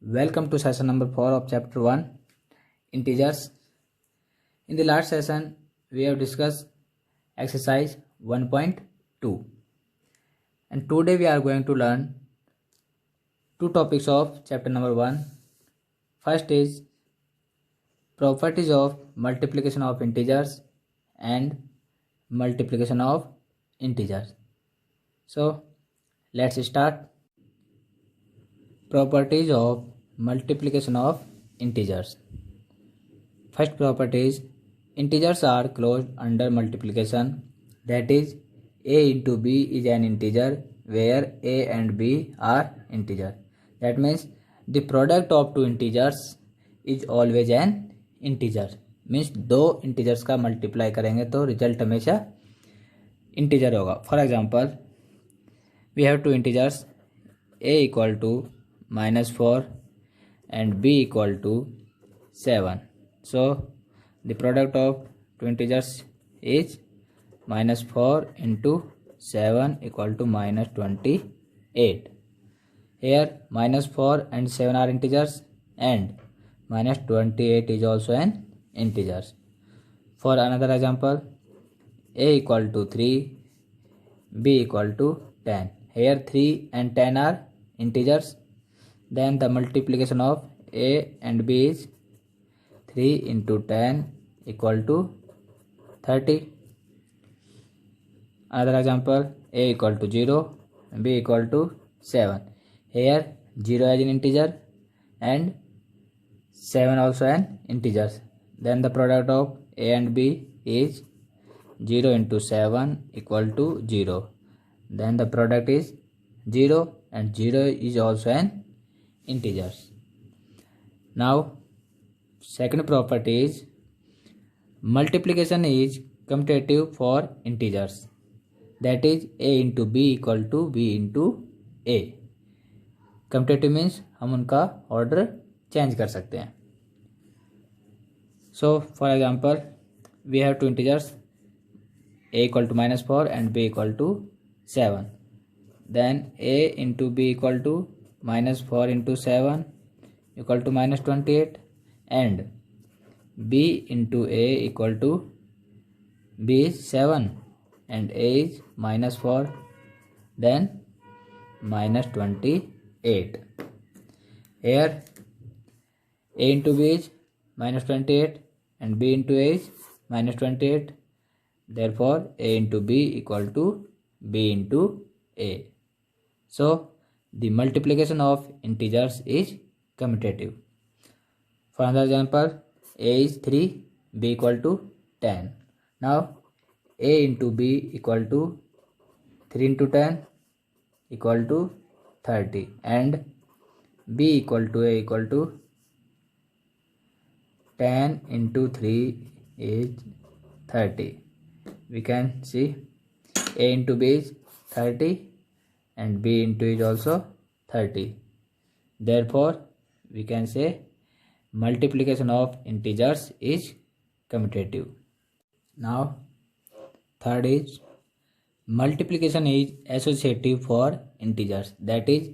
Welcome to session number 4 of chapter 1 Integers. In the last session we have discussed exercise 1.2 and today we are going to learn two topics of chapter number 1. First is properties of multiplication of integers and multiplication of integers. So let's start. Properties of multiplication of integers. First property is integers are closed under multiplication, that is a into b is an integer where a and b are integer. That means the product of two integers is always an integer. Means दो integers का multiply करेंगे तो result हमेशा integer होगा. For example, we have two integers a equal to -4 and b equal to 7. So the product of two integers is -4 into 7 equal to -28. Here -4 and 7 are integers and -28 is also an integer. For another example, a equal to 3, b equal to 10. Here 3 and 10 are integers. Then the multiplication of a and b is 3 into 10 equal to 30. Another example, a equal to 0, b equal to 7. Here 0 is an integer and 7 also an integer. Then the product of a and b is 0 into 7 equal to 0. Then the product is 0 and 0 is also an integers. Now second property is multiplication is commutative for integers, that is a into b equal to b into a. Commutative means हम उनका order change कर सकते हैं. So for example, we have two integers a equal to -4 and b equal to 7. Then a into b equal to -4 into 7 equal to -28 and b into a equal to b is 7 and a is -4, then -28. Here a into b is -28 and b into a is -28. Therefore a into b equal to b into a. So the multiplication of integers is commutative. For another example, a is 3, b equal to 10. Now a into b equal to 3 into 10 equal to 30 and b equal to a equal to 10 into 3 is 30. We can see a into b is 30 and b into is also 30. Therefore we can say multiplication of integers is commutative. Now third is multiplication is associative for integers, that is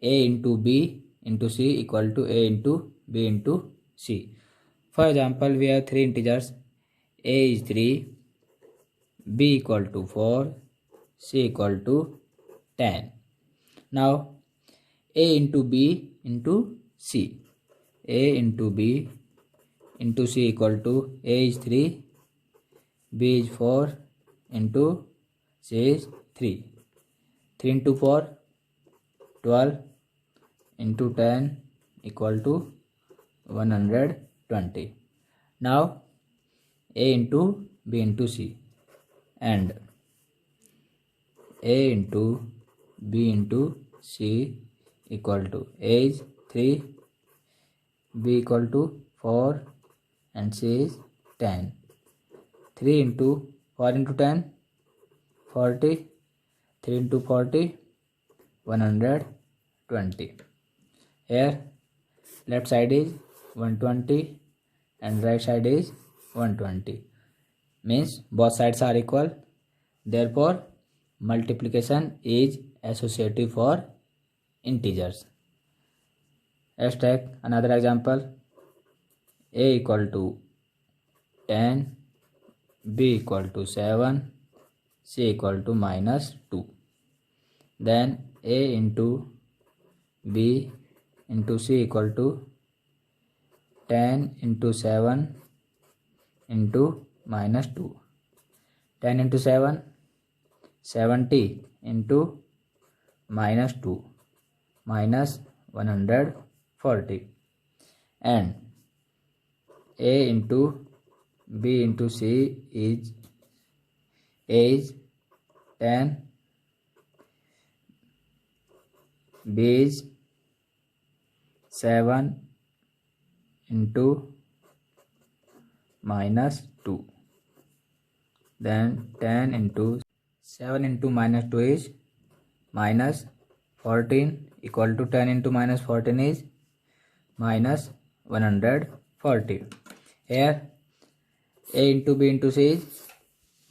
a into b into c equal to a into b into c. For example, we have three integers a is 3, b equal to 4, c equal to 10. Now a into b into c. A into b into c equal to a is 3, b is 4 into c is 3. 3 into 4 12 into 10 equal to 120. Now a into b into c and a into b into c equal to a is 3, b equal to 4 and c is 10. 3 into 4 into 10 40, 3 into 40 120. Here left side is 120 and right side is 120, means both sides are equal. Therefore multiplication is associative for integers. Let's take another example. A equal to 10, B equal to 7, C equal to -2. Then A into B into C equal to 10 into 7 into -2. 10 into 7, 70 into -2 minus 140. And A into B into C is 10, B is 7 into -2. Then 10 into 7 into -2 is -14 equal to 10 into -14 is -140. Here A into B into C is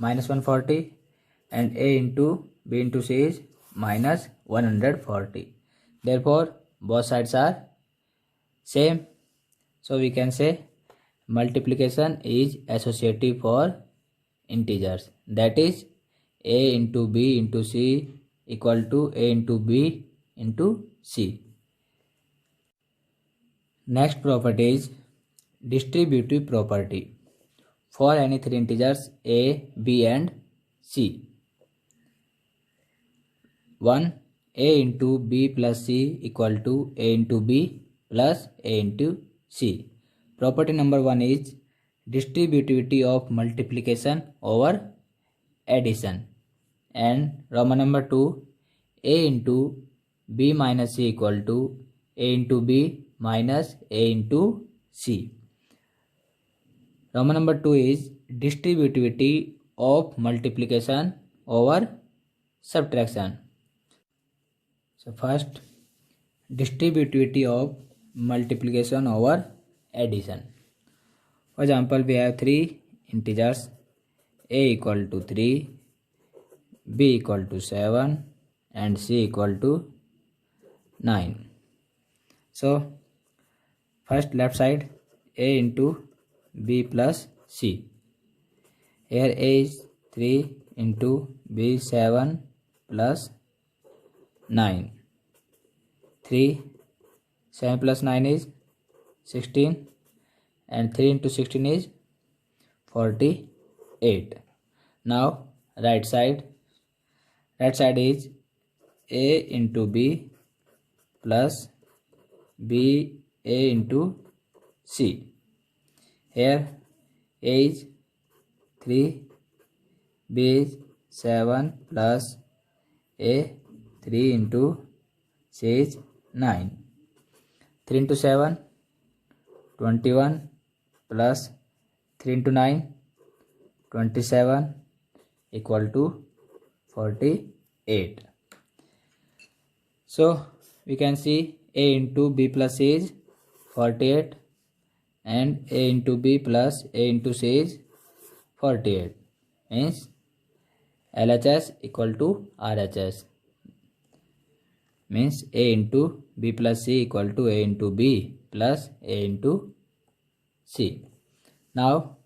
-140 and A into B into C is -140. Therefore both sides are same. So we can say multiplication is associative for integers. That is A into B into C equal to A into B into C. Next property is distributive property for any three integers A, B and C. 1. A into B plus C equal to A into B plus A into C. Property number 1 is distributivity of multiplication over addition. And Roman number 2, A into B minus C equal to A into B minus A into C. Roman number 2 is distributivity of multiplication over subtraction. So first, distributivity of multiplication over addition. For example, we have three integers A equal to 3, B equal to 7 and C equal to 9. So first left side, A into B plus C. Here A is 3 into B 7 plus 9. 3, 7 plus 9 is 16 and 3 into 16 is 48. Now right side is A into B plus B A into C. Here A is 3, B is 7 plus A 3 into C is 9. 3 into 7, 21 plus 3 into 9, 27 equal to 48. So we can see A into B plus C is 48 and A into B plus A into C is 48. Means LHS equal to RHS. Means A into B plus C equal to A into B plus A into C. Now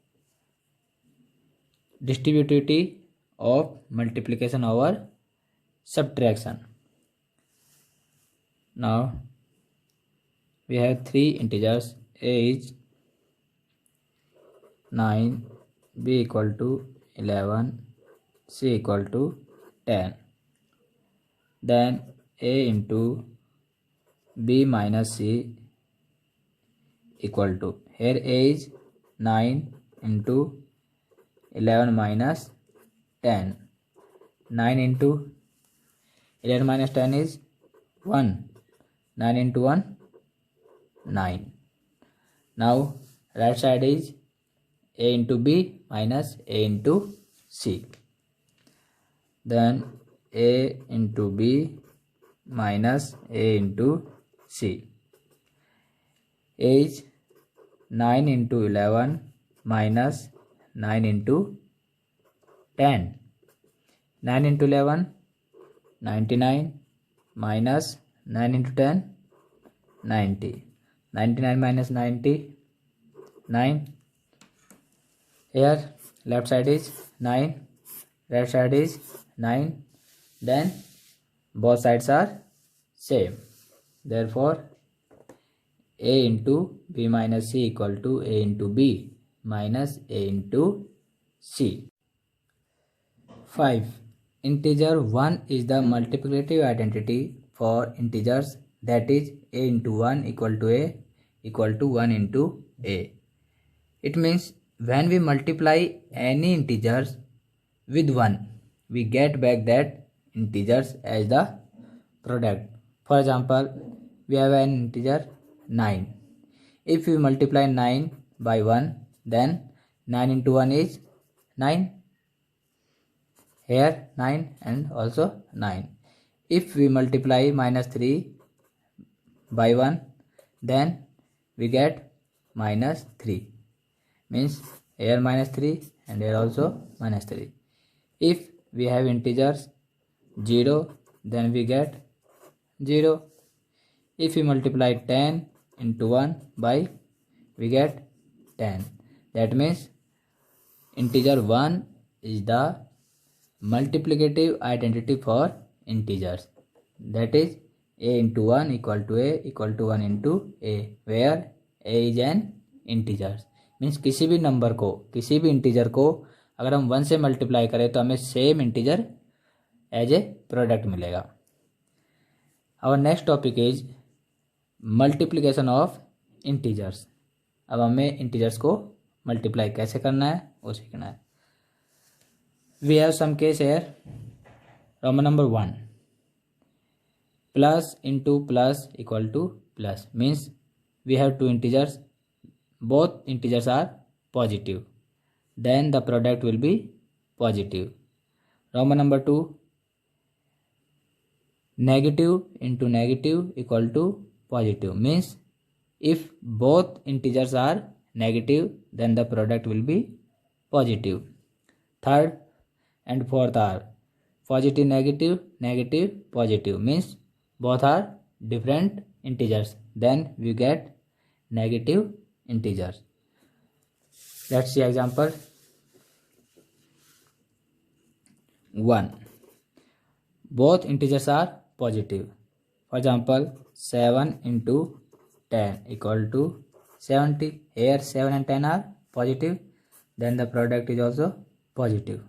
distributivity of multiplication over subtraction. Now we have three integers. A is 9, B equal to 11, C equal to 10. Then A into B minus C equal to, here A is 9 into 11 minus 10. 9 into 11 minus 10 is 1. 9 into 1, 9. Now right side is A into B minus A into C. Then A into B minus A into C. A is 9 into 11 minus 9 into 10. 9 into 11, 99 minus 9 into 10, 90. 99 minus 90, 9. Here left side is 9, right side is 9. Then both sides are same. Therefore, a into b minus c equal to a into b minus a into c. 5. Integer 1 is the multiplicative identity for integers, that is a into 1 equal to a equal to 1 into a. It means when we multiply any integers with 1, we get back that integers as the product. For example, we have an integer 9. If we multiply 9 by 1, then 9 into 1 is 9. Here 9 and also 9. If we multiply minus 3 by 1, then we get minus 3. Means here minus 3 and here also minus 3. If we have integers 0, then we get 0. If we multiply 10 into 1 by, we get 10. That means integer 1 is the multiplicative identity for integers, that is a into 1 equal to a equal to 1 into a, where a is an integer. Means किसी भी number को, किसी भी integer को अगर हम 1 से multiply करें तो हमें same integer as a product मिलेगा. Our next topic is multiplication of integers. अब हमें इंटीजर्स को मल्टीप्लाई कैसे करना है वो सीखना है. We have some case here. Roman number 1. Plus into plus equal to plus. Means we have two integers. Both integers are positive. Then the product will be positive. Roman number 2. Negative into negative equal to positive. Means if both integers are negative, then the product will be positive. Third and fourth are positive negative negative positive, means both are different integers, then we get negative integers. Let's see example 1. Both integers are positive. For example, 7 into 10 equal to 70. Here 7 and 10 are positive, then the product is also positive.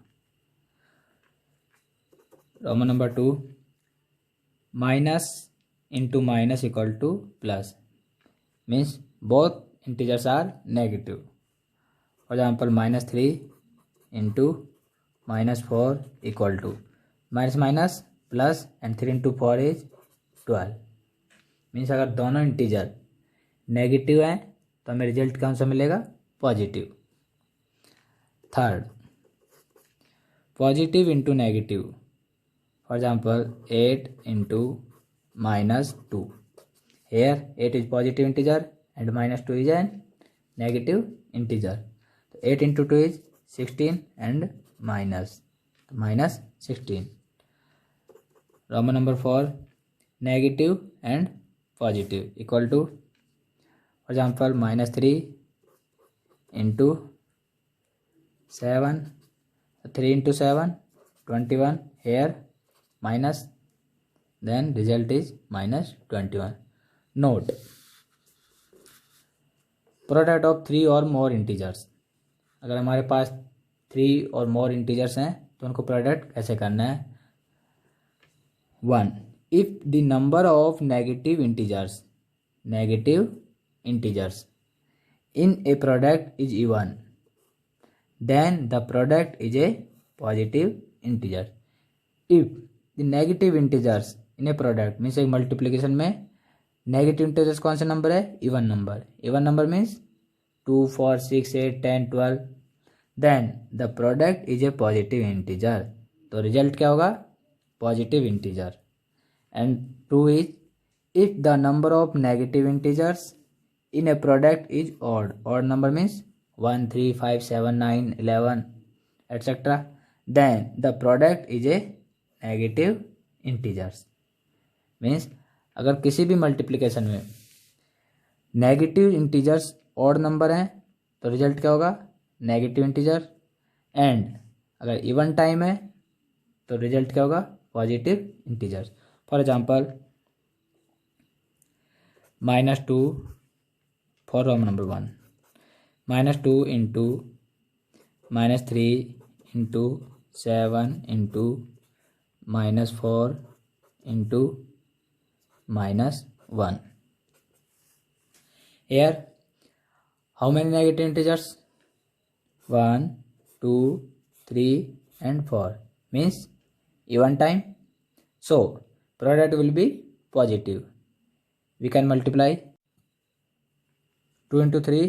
Roman number 2. Minus into minus equal to plus, means both integers are negative. For example, minus 3 into minus 4 equal to minus minus plus and 3 into 4 is 12. Means अगर दोनों integer negative हैं तो हमें result कौन सा मिलेगा? Positive. Third, positive into negative. For example 8 into minus 2. Here 8 is positive integer and minus 2 is an negative integer. 8 into 2 is 16 and minus 16. Roman number 4. Negative and positive equal to, for example, minus 3 into 7. 3 into 7, 21. Here minus, then result is minus 21. Note, product of 3 और मोर integers. अगर हमारे पास 3 और मोर integers हैं तो उनको product कैसे करना है? 1. If the number of negative integers in a product is even, then the product is a positive integer. If the negative integers in a product means एक मल्टीप्लिकेशन में नेगेटिव इंटीजर्स कौन से नंबर है? Even number. Even number means 2, 4, 6, 8, 10, 12. Then the product is a positive integer. तो result क्या होगा? Positive integer. And true is if the number of negative integers in a product is odd. Odd number means 1, 3, 5, 7, 9, 11 etcetera. Then the product is a negative integers. Means अगर किसी भी multiplication में negative integers odd number हैं तो result क्या होगा, negative integer. And अगर even time है तो रिजल्ट क्या होगा, positive integers. For example -2 for Roman number 1, -2 into -3 into 7 into -4 into -1. Here how many negative integers? 1, 2, 3 and 4 means even time, so product will be positive. We can multiply 2 into 3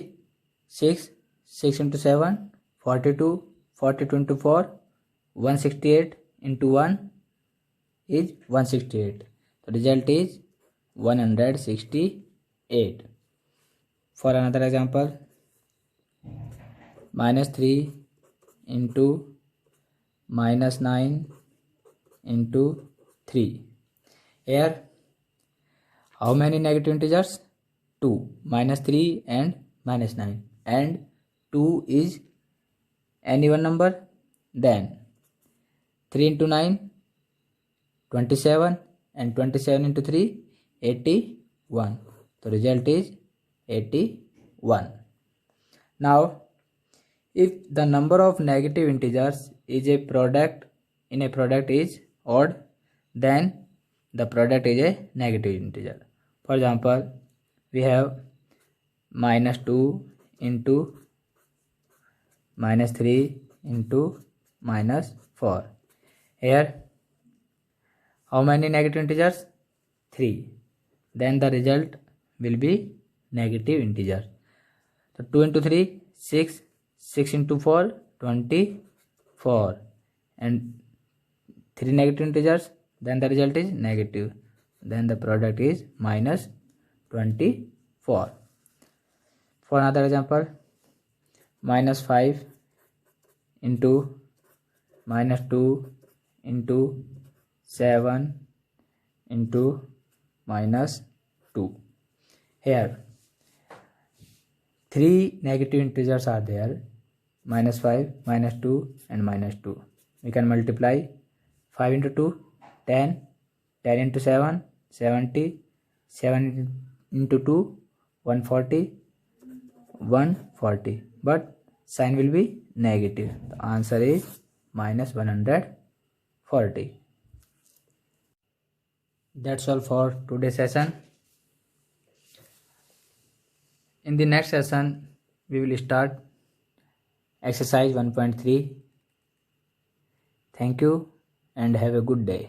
6, 6 into 7 42, 42 into 4 168 into 1 is 168. The result is 168. For another example, -3 into -9 into 3. Here how many negative integers? 2, -3 and -9, and 2 is an even number. Then 3 into 9 27 and 27 into 3 81. The result is 81. Now if the number of negative integers is a product in a product is odd, then the product is a negative integer. For example, we have -2 into -3 into -4. Here how many negative integers? 3. Then the result will be negative integer. So 2 into 3 6, 6 into 4 24, and 3 negative integers, then the result is negative, then the product is -24. For another example, -5 into -2 into 7 into -2. Here 3 negative integers are there, -5, -2 and -2. We can multiply 5 into 2 10, 10 into 7 70, 7 into 2 140, 140, but sign will be negative. The answer is -140. That's all for today's session. In the next session we will start exercise 1.3. Thank you and have a good day.